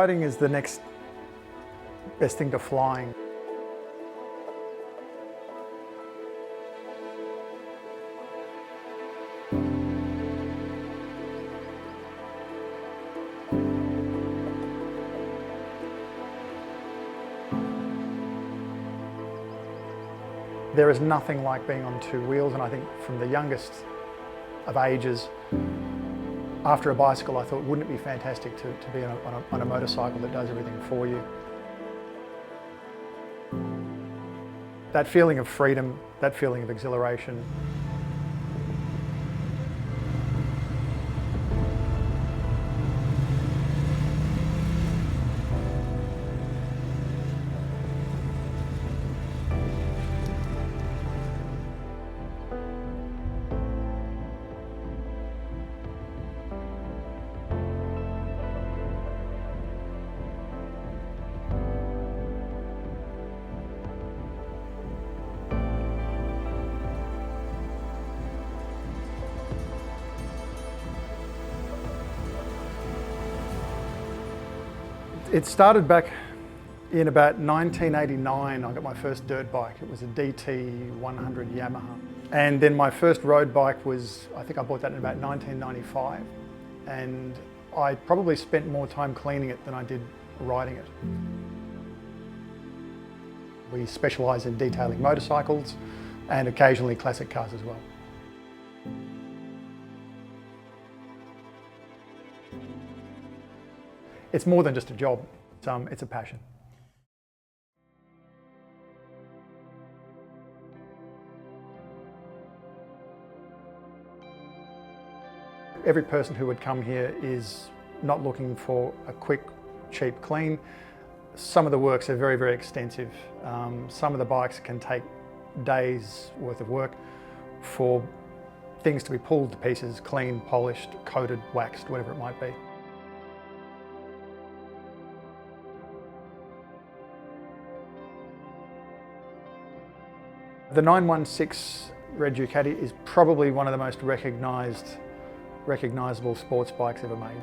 Riding is the next best thing to flying. There is nothing like being on two wheels, and I think from the youngest of ages, after a bicycle, I thought, wouldn't it be fantastic to be on a motorcycle that does everything for you? That feeling of freedom, that feeling of exhilaration. It started back in about 1989. I got my first dirt bike. It was a DT 100 Yamaha. And then my first road bike was, I think I bought that in about 1995. And I probably spent more time cleaning it than I did riding it. We specialise in detailing motorcycles and occasionally classic cars as well. It's more than just a job, it's a passion. Every person who would come here is not looking for a quick, cheap clean. Some of the works are very, very extensive. Some of the bikes can take days worth of work for things to be pulled to pieces, cleaned, polished, coated, waxed, whatever it might be. The 916 red Ducati is probably one of the most recognisable sports bikes ever made.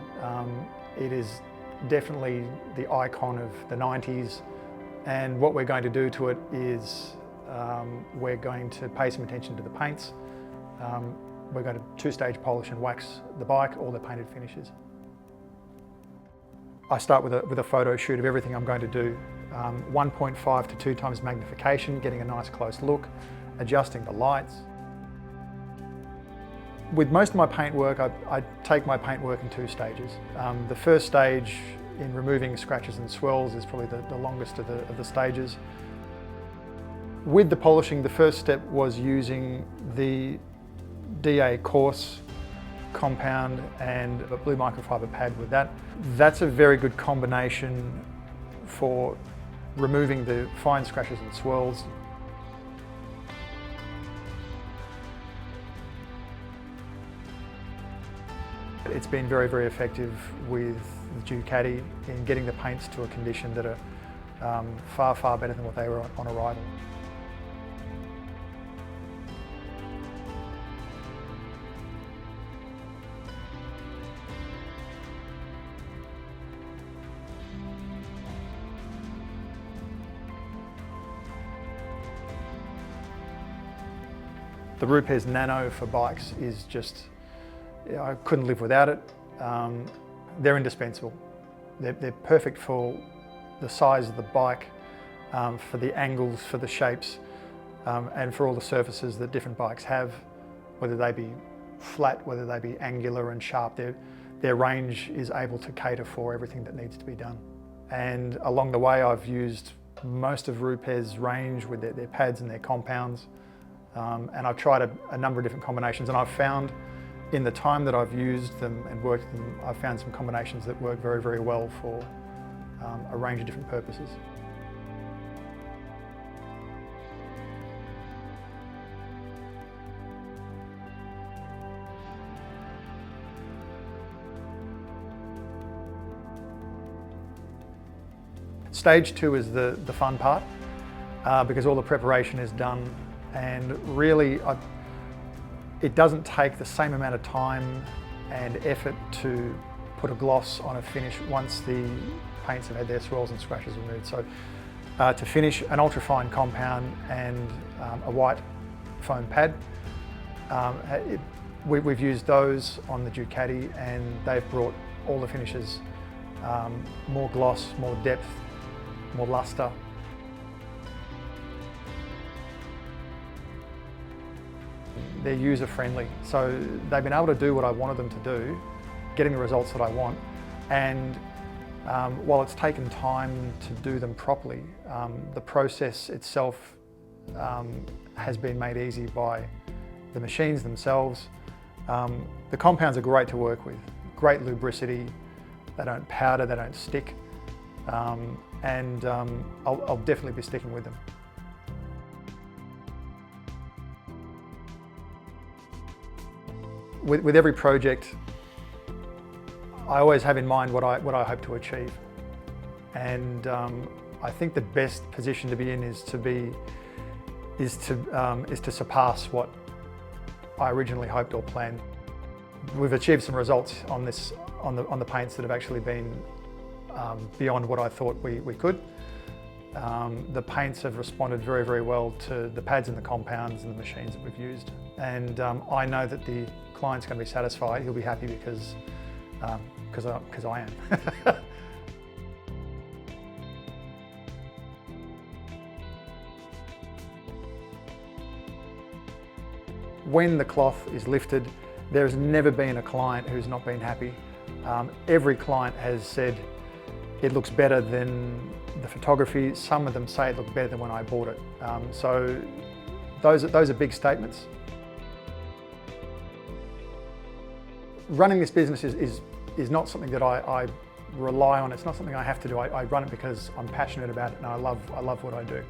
It is definitely the icon of the 90s, and what we're going to do to it is we're going to pay some attention to the paints. We're going to two-stage polish and wax the bike, all the painted finishes. I start with a photo shoot of everything I'm going to do. 1.5 to 2 times magnification, getting a nice close look, adjusting the lights. With most of my paint work, I take my paint work in 2 stages. The first stage in removing scratches and swirls is probably the longest of the stages. With the polishing, the first step was using the DA coarse compound and a blue microfiber pad with that. That's a very good combination for removing the fine scratches and swirls. It's been very, very effective with the Ducati in getting the paints to a condition that are far, far better than what they were on arrival. The RUPES Nano for bikes is just, I couldn't live without it. They're indispensable. They're perfect for the size of the bike, for the angles, for the shapes, and for all the surfaces that different bikes have, whether they be flat, whether they be angular and sharp. Their range is able to cater for everything that needs to be done. And along the way, I've used most of RUPES' range with their pads and their compounds. And I've tried a number of different combinations, and I've found in the time that I've used them and worked them, I've found some combinations that work very, very well for a range of different purposes. Stage 2 is the fun part, because all the preparation is done. And really, it doesn't take the same amount of time and effort to put a gloss on a finish once the paints have had their swirls and scratches removed. So to finish, an ultra-fine compound and a white foam pad. We've used those on the Ducati and they've brought all the finishes, more gloss, more depth, more luster. They're user-friendly, so they've been able to do what I wanted them to do, getting the results that I want, and while it's taken time to do them properly, the process itself has been made easy by the machines themselves. The compounds are great to work with, great lubricity, they don't powder, they don't stick, and I'll definitely be sticking with them. With every project, I always have in mind what I hope to achieve, and I think the best position to be in is to surpass what I originally hoped or planned. We've achieved some results on the paints that have actually been beyond what I thought we could. The paints have responded very, very well to the pads and the compounds and the machines that we've used, and I know that the client's going to be satisfied. He'll be happy because I am. When the cloth is lifted, there's never been a client who's not been happy. Every client has said it looks better than the photography. Some of them say it looked better than when I bought it. So those are big statements. Running this business is not something that I rely on. It's not something I have to do. I run it because I'm passionate about it and I love what I do.